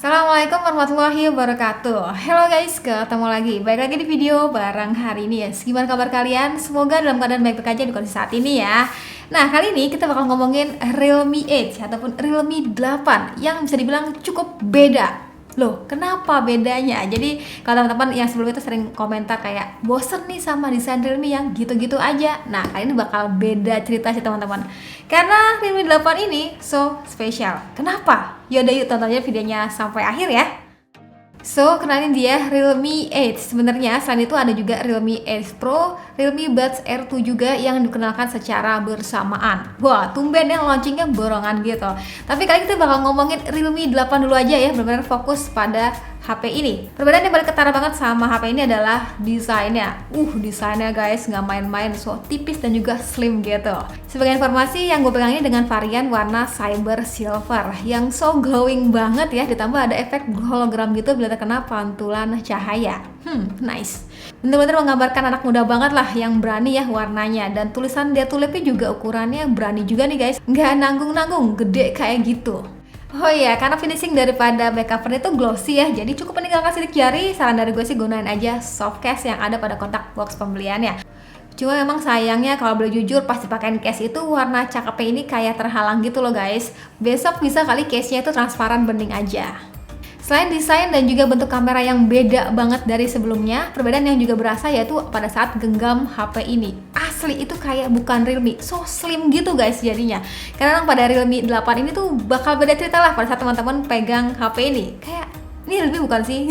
Assalamualaikum warahmatullahi wabarakatuh. Hello guys, ketemu lagi. Balik lagi di video bareng hari ini ya. Gimana kabar kalian? Semoga dalam keadaan baik-baik aja di kondisi saat ini ya. Nah, kali ini kita bakal ngomongin Realme 8 ataupun Realme 8 yang bisa dibilang cukup beda. Loh, kenapa bedanya? Jadi, kalau teman-teman yang sebelumnya itu sering komentar kayak bosen nih sama desain Realme yang gitu-gitu aja. Nah, kali ini bakal beda cerita sih teman-teman. Karena Realme 8 ini so spesial. Kenapa? Yaudah yuk tonton aja videonya sampai akhir ya. So, kenalin dia Realme 8. Sebenarnya selain itu ada juga Realme 8 Pro, Realme Buds R2 juga yang dikenalkan secara bersamaan. Wah, tumben ya launchingnya borongan gitu. Tapi kali kita bakal ngomongin Realme 8 dulu aja ya, benar-benar fokus pada HP ini. Perbedaan yang paling ketara banget sama HP ini adalah desainnya. Desainnya guys nggak main-main, so tipis dan juga slim gitu. Sebagai informasi, yang gue pegang ini dengan varian warna Cyber Silver yang so glowing banget ya, ditambah ada efek hologram gitu bila terkena pantulan cahaya. Nice. Bener-bener menggambarkan anak muda banget lah yang berani ya warnanya, dan tulisan dia tulipnya juga ukurannya berani juga nih guys, nggak nanggung-nanggung, gede kayak gitu. Oh iya, karena finishing daripada back cover itu glossy ya, jadi cukup meninggalkan sidik jari. Saran dari gue sih gunain aja soft case yang ada pada kontak box pembeliannya. Cuma memang sayangnya kalau boleh jujur pas dipakein case itu warna cakepnya ini kayak terhalang gitu loh guys. Besok bisa kali case-nya itu transparan bening aja. Selain desain dan juga bentuk kamera yang beda banget dari sebelumnya, perbedaan yang juga berasa yaitu pada saat genggam HP ini. Asli itu kayak bukan Realme, so slim gitu guys jadinya. Karena pada Realme 8 ini tuh bakal beda cerita lah pada saat teman-teman pegang HP ini. Kayak, ini Realme bukan sih?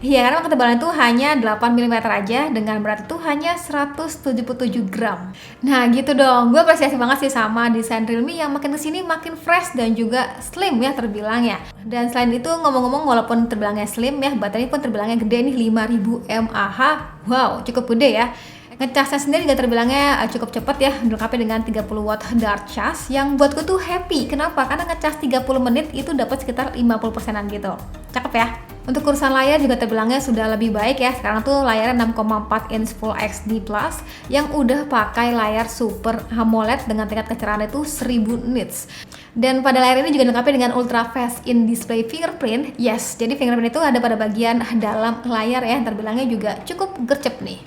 Iya, karena ketebalan itu hanya 8 mm aja dengan berat itu hanya 177 gram. Nah gitu dong, gue apresiasi banget sih sama desain Realme yang makin kesini makin fresh dan juga slim ya terbilang ya. Dan selain itu ngomong-ngomong, walaupun terbilangnya slim ya, baterai pun terbilangnya gede nih, 5000 mAh. Wow, cukup gede ya. Ngecasnya sendiri juga terbilangnya cukup cepet ya, dilengkapi dengan 30 watt dart charge yang buatku tuh happy. Kenapa? Karena ngecas 30 menit itu dapat sekitar 50%-an gitu. Cakep ya. Untuk urusan layar juga terbilangnya sudah lebih baik ya. Sekarang tuh layarnya 6,4 inch Full HD Plus yang udah pakai layar Super AMOLED dengan tingkat kecerahan itu 1000 nits. Dan pada layar ini juga dilengkapi dengan Ultra Fast In Display Fingerprint. Yes, jadi fingerprint itu ada pada bagian dalam layar ya, yang terbilangnya juga cukup gercep nih.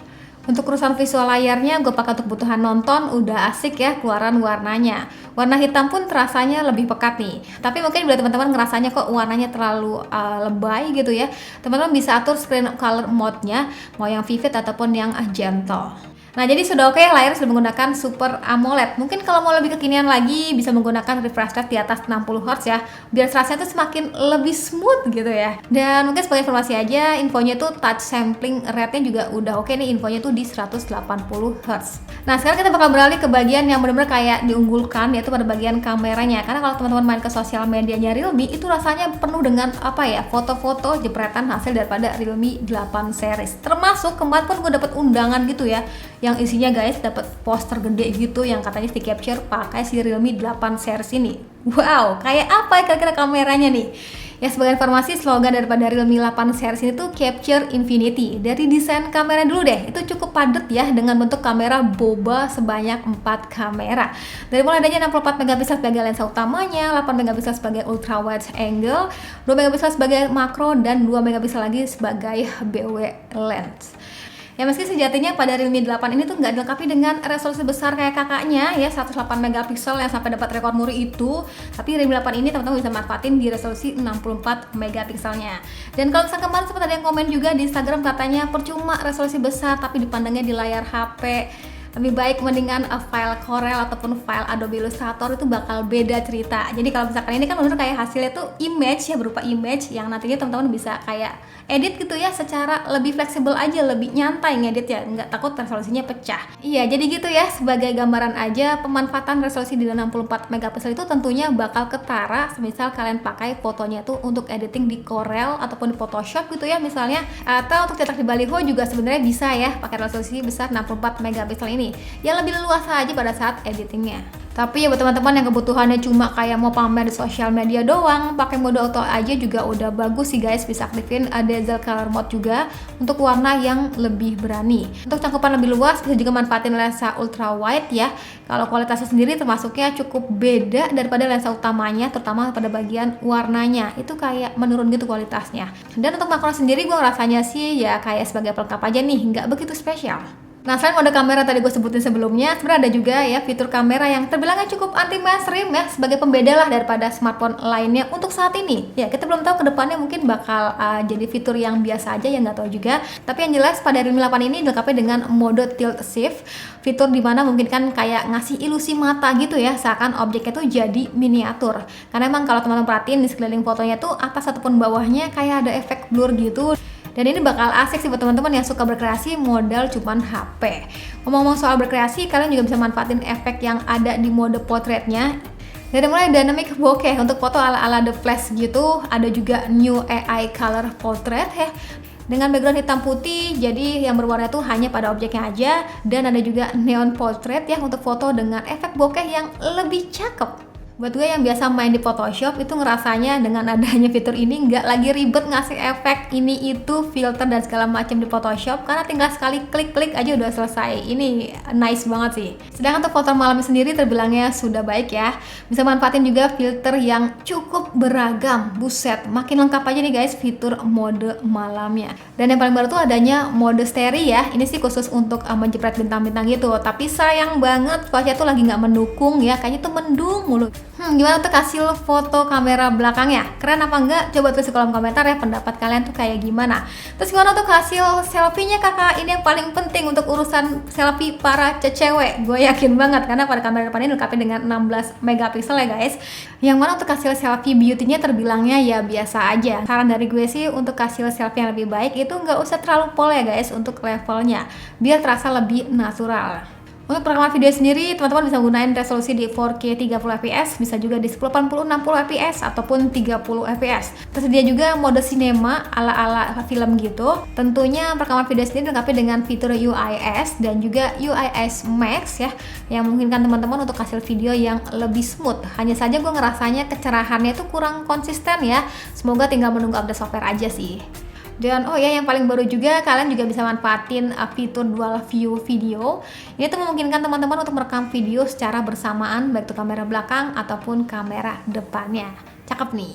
Untuk urusan visual layarnya, gue pakai untuk kebutuhan nonton, udah asik ya keluaran warnanya. Warna hitam pun terasanya lebih pekat nih. Tapi mungkin bila teman-teman ngerasanya kok warnanya terlalu lebay gitu ya, teman-teman bisa atur screen color mode-nya, mau yang vivid ataupun yang gentle. Nah, jadi sudah oke layar sudah menggunakan Super AMOLED. Mungkin kalau mau lebih kekinian lagi bisa menggunakan refresh rate di atas 60 Hz ya, biar rasanya tuh semakin lebih smooth gitu ya. Dan mungkin sebagai informasi aja, infonya tuh touch sampling rate-nya juga udah oke nih, infonya tuh di 180 Hz. Nah, sekarang kita bakal beralih ke bagian yang benar-benar kayak diunggulkan, yaitu pada bagian kameranya. Karena kalau teman-teman main ke sosial medianya Realme, itu rasanya penuh dengan foto-foto jepretan hasil daripada Realme 8 series. Termasuk kemarin pun gue dapet undangan gitu ya, yang isinya guys dapat poster gede gitu yang katanya di capture pakai si Realme 8 series ini. Wow, kayak apa ya kira-kira kameranya nih? Ya, sebagai informasi, slogan daripada Realme 8 series ini tuh Capture Infinity. Dari desain kamera dulu deh, itu cukup padat ya dengan bentuk kamera boba sebanyak 4 kamera. Dari mulai adanya 64 megapiksel sebagai lensa utamanya, 8 megapiksel sebagai ultra wide angle, 2 megapiksel sebagai makro, dan 2 megapiksel lagi sebagai BW lens. Ya, meski sejatinya pada Realme 8 ini tuh nggak dilengkapi dengan resolusi besar kayak kakaknya ya, 108 megapiksel yang sampai dapat rekor muri itu, tapi Realme 8 ini teman-teman bisa manfaatin di resolusi 64 megapikselnya. Dan kalau misalkan kemarin sempat ada yang komen juga di Instagram katanya percuma resolusi besar tapi dipandangnya di layar HP, lebih baik mendingan file Corel ataupun file Adobe Illustrator itu bakal beda cerita. Jadi kalau misalkan ini kan bener kayak hasilnya tuh image ya, berupa image yang nantinya teman-teman bisa kayak edit gitu ya, secara lebih fleksibel aja, lebih nyantai ngedit ya, nggak takut resolusinya pecah. Iya, jadi gitu ya, sebagai gambaran aja pemanfaatan resolusi di 64 megapiksel itu tentunya bakal ketara semisal kalian pakai fotonya tuh untuk editing di Corel ataupun di Photoshop gitu ya misalnya, atau untuk cetak di baliho juga sebenarnya bisa ya pakai resolusi besar 64 megapiksel ini. ini yang lebih leluasa aja pada saat editingnya. Tapi ya buat teman-teman yang kebutuhannya cuma kayak mau pamer di sosial media doang, pakai mode auto aja juga udah bagus sih guys. Bisa aktifin diesel color mode juga untuk warna yang lebih berani. Untuk cakupan lebih luas bisa juga manfaatin lensa ultra wide ya. Kalau kualitasnya sendiri termasuknya cukup beda daripada lensa utamanya, terutama pada bagian warnanya. Itu kayak menurun gitu kualitasnya. Dan untuk makro sendiri gue rasanya sih ya kayak sebagai pelengkap aja nih, nggak begitu spesial. Nah, selain mode kamera tadi gue sebutin sebelumnya, sebenarnya ada juga ya fitur kamera yang terbilangnya cukup anti mainstream ya, sebagai pembeda lah daripada smartphone lainnya untuk saat ini. Ya, kita belum tahu kedepannya mungkin bakal jadi fitur yang biasa aja, ya nggak tahu juga. Tapi yang jelas pada Realme 8 ini dilengkapi dengan mode tilt shift, fitur dimana mungkin kan kayak ngasih ilusi mata gitu ya, seakan objeknya tuh jadi miniatur. Karena emang kalau teman-teman perhatiin di sekeliling fotonya tuh atas ataupun bawahnya kayak ada efek blur gitu. Dan ini bakal asik sih buat teman-teman yang suka berkreasi modal cuman HP. Ngomong-ngomong soal berkreasi, kalian juga bisa manfaatin efek yang ada di mode portraitnya. Dari mulai dynamic bokeh untuk foto ala-ala The Flash gitu, ada juga new AI color portrait ya. Dengan background hitam putih, jadi yang berwarna itu hanya pada objeknya aja. Dan ada juga neon portrait ya untuk foto dengan efek bokeh yang lebih cakep. Buat gue yang biasa main di Photoshop itu ngerasanya dengan adanya fitur ini nggak lagi ribet ngasih efek ini itu filter dan segala macam di Photoshop, karena tinggal sekali klik-klik aja udah selesai. Ini nice banget sih. Sedangkan untuk foto malamnya sendiri terbilangnya sudah baik ya. Bisa manfaatin juga filter yang cukup beragam. Buset, makin lengkap aja nih guys fitur mode malamnya. Dan yang paling baru tuh adanya mode steri ya. Ini sih khusus untuk menjepret bintang-bintang gitu. Tapi sayang banget cuaca tuh lagi nggak mendukung ya. Kayaknya tuh mendung mulu. Gimana untuk hasil foto kamera belakangnya? Keren apa enggak? Coba tulis di kolom komentar ya pendapat kalian tuh kayak gimana. Terus gimana untuk hasil selfie-nya kakak? Ini yang paling penting untuk urusan selfie para cewek. Gue yakin banget karena pada kamera depan ini dilengkapi dengan 16 megapiksel ya guys. Yang mana untuk hasil selfie beauty-nya terbilangnya ya biasa aja. Saran dari gue sih untuk hasil selfie yang lebih baik itu nggak usah terlalu pol ya guys untuk levelnya. Biar terasa lebih natural. Untuk perekaman video sendiri, teman-teman bisa gunain resolusi di 4K 30fps, bisa juga di 1080 60fps ataupun 30fps. Tersedia juga mode cinema ala-ala film gitu. Tentunya perekaman video sendiri dilengkapi dengan fitur UIS dan juga UIS Max ya, yang memungkinkan teman-teman untuk hasil video yang lebih smooth. Hanya saja gue ngerasanya kecerahannya itu kurang konsisten ya. Semoga tinggal menunggu update software aja sih. Dan oh ya, yang paling baru juga kalian juga bisa manfaatin fitur dual view video. Ini tuh memungkinkan teman-teman untuk merekam video secara bersamaan baik itu kamera belakang ataupun kamera depannya. Cakep nih.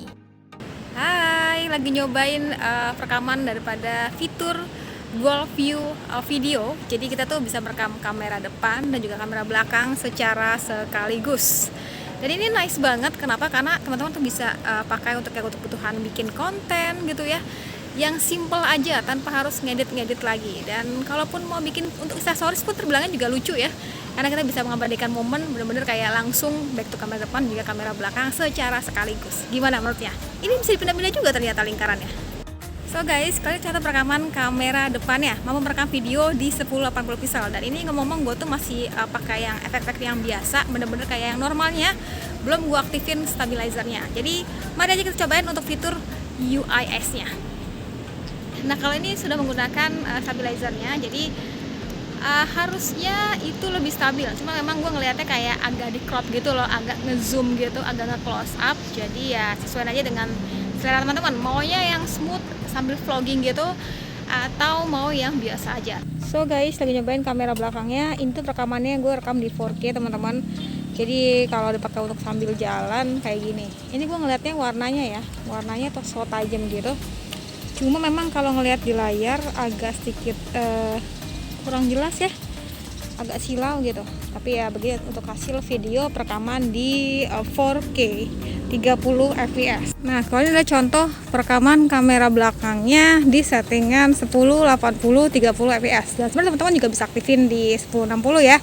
Hai, lagi nyobain perekaman daripada fitur dual view video. Jadi kita tuh bisa merekam kamera depan dan juga kamera belakang secara sekaligus. Dan ini nice banget. Kenapa? Karena teman-teman tuh bisa pakai untuk kebutuhan bikin konten gitu ya, yang simple aja tanpa harus ngedit lagi. Dan kalaupun mau bikin untuk aksesoris pun terbilangnya juga lucu ya, karena kita bisa mengabadikan momen bener-bener kayak langsung back to kamera depan juga kamera belakang secara sekaligus. Gimana menurutnya? Ini bisa dipindah-pindah juga ternyata lingkarannya. So guys, kalian catat perekaman kamera depannya mau merekam video di 1080 pixel. Dan ini ngomong-ngomong gue tuh masih pakai yang efek-efek yang biasa, bener-bener kayak yang normalnya, belum gue aktifin stabilizernya. Jadi mari aja kita cobain untuk fitur UIS-nya. Nah, kalau ini sudah menggunakan stabilizernya, jadi harusnya itu lebih stabil. Cuma memang gue ngelihatnya kayak agak di crop gitu loh, agak ngezoom gitu, agak nge-close up. Jadi ya sesuai aja dengan selera teman-teman. Maunya yang smooth sambil vlogging gitu, atau mau yang biasa aja. So guys, lagi nyobain kamera belakangnya. Ini tuh rekamannya gue rekam di 4K teman-teman. Jadi kalau dipakai untuk sambil jalan kayak gini. Ini gue ngelihatnya warnanya tuh so tajam gitu. Cuma memang kalau ngelihat di layar agak sedikit kurang jelas ya, agak silau gitu. Tapi ya begitu untuk hasil video perekaman di 4K 30fps. Nah, kalau ini adalah contoh perekaman kamera belakangnya di settingan 1080 30fps. Dan sebenarnya teman-teman juga bisa aktifin di 1060 ya.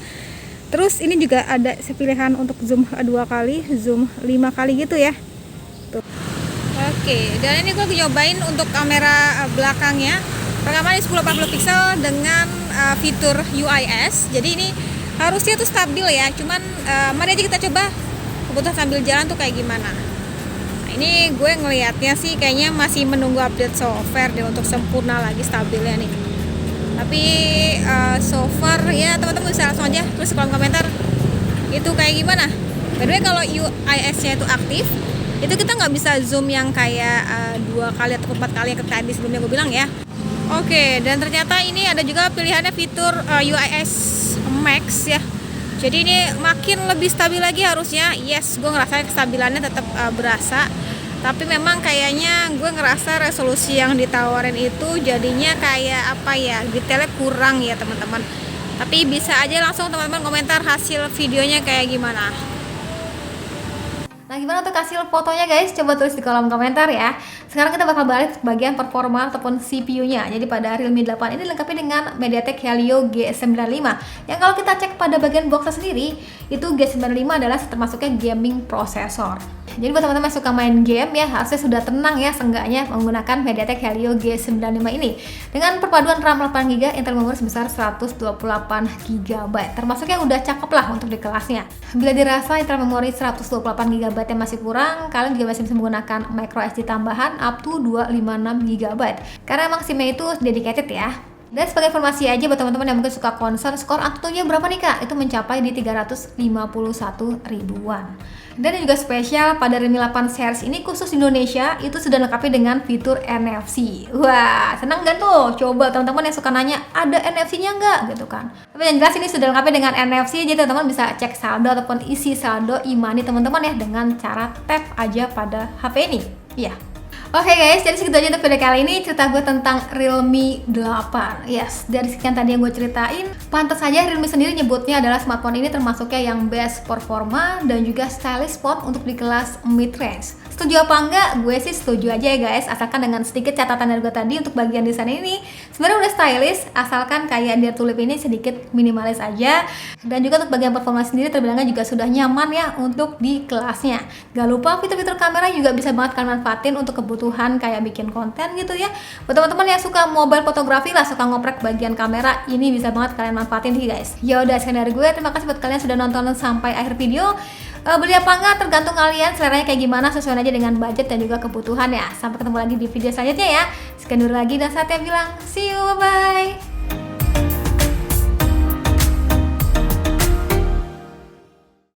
Terus ini juga ada pilihan untuk zoom 2 kali, zoom 5 kali gitu ya. Tuh. Oke, dan ini gue lagi nyobain untuk kamera belakangnya perekaman di 1080 pixel dengan fitur UIS. Jadi ini harusnya tuh stabil ya, cuman mari aja kita coba kebutuhan sambil jalan tuh kayak gimana. Nah, ini gue ngelihatnya sih kayaknya masih menunggu update software deh untuk sempurna lagi stabilnya nih. Tapi so far ya teman-teman bisa langsung aja tulis di kolom komentar itu kayak gimana. By the way, kalau UIS-nya itu aktif, itu kita nggak bisa zoom yang kayak 2 kali atau 4 kali yang tadi sebelumnya gue bilang ya. Oke, dan ternyata ini ada juga pilihannya fitur UIS Max ya. Jadi ini makin lebih stabil lagi harusnya. Yes, gue ngerasa kestabilannya tetap berasa. Tapi memang kayaknya gue ngerasa resolusi yang ditawarin itu jadinya kayak apa ya, detailnya kurang ya teman-teman. Tapi bisa aja langsung teman-teman komentar hasil videonya kayak gimana. Nah, gimana untuk hasil fotonya guys? Coba tulis di kolom komentar ya. Sekarang kita bakal balik ke bagian performa ataupun CPU-nya. Jadi pada Realme 8 ini dilengkapi dengan MediaTek Helio G95. Yang kalau kita cek pada bagian boxnya sendiri, itu G95 adalah termasuknya gaming processor. Jadi buat teman-teman yang suka main game ya, harusnya sudah tenang ya seenggaknya menggunakan MediaTek Helio G95 ini. Dengan perpaduan RAM 8GB, Intel memori sebesar 128GB. Termasuk yang udah cakep lah untuk di kelasnya. Bila dirasa Intel memori 128GB yang masih kurang, kalian juga masih bisa menggunakan microSD tambahan up to 256GB. Karena emang SIM-nya itu dedicated ya. Dan sebagai informasi aja buat teman-teman yang mungkin suka concern, skor Antutunya berapa nih kak? Itu mencapai di 351 ribuan. Dan yang juga spesial pada Realme 8 series ini khusus Indonesia itu sudah lengkapi dengan fitur NFC. Wah, senang gak tuh? Coba teman-teman yang suka nanya, ada NFC-nya nggak? Gitu kan. Tapi yang jelas ini sudah lengkapi dengan NFC, jadi teman-teman bisa cek saldo ataupun isi saldo e-money teman-teman ya dengan cara tap aja pada HP ini. Iya. Oke guys, jadi segitu aja untuk video kali ini, cerita gue tentang Realme 8. Yes, dari sekian tadi yang gue ceritain, pantas saja Realme sendiri nyebutnya adalah smartphone ini termasuknya yang best performa dan juga stylish phone untuk di kelas mid-range. Setuju apa enggak? Gue sih setuju aja ya guys, asalkan dengan sedikit catatan dari gue tadi untuk bagian desain ini sebenarnya udah stylish, asalkan kayak dia tulip ini sedikit minimalis aja. Dan juga untuk bagian performa sendiri terbilangnya juga sudah nyaman ya untuk di kelasnya. Gak lupa fitur-fitur kamera juga bisa banget kalian manfaatin untuk kebutuhan kayak bikin konten gitu ya. Buat teman-teman yang suka mobile fotografi lah, suka ngoprek bagian kamera, ini bisa banget kalian manfaatin sih guys. Ya udah, sekian dari gue, terima kasih buat kalian sudah nonton sampai akhir video. Beli apa enggak tergantung kalian seleranya kayak gimana, sesuai aja dengan budget dan juga kebutuhan ya. Sampai ketemu lagi di video selanjutnya ya. Sekian dulu lagi dan saatnya bilang see you, bye bye.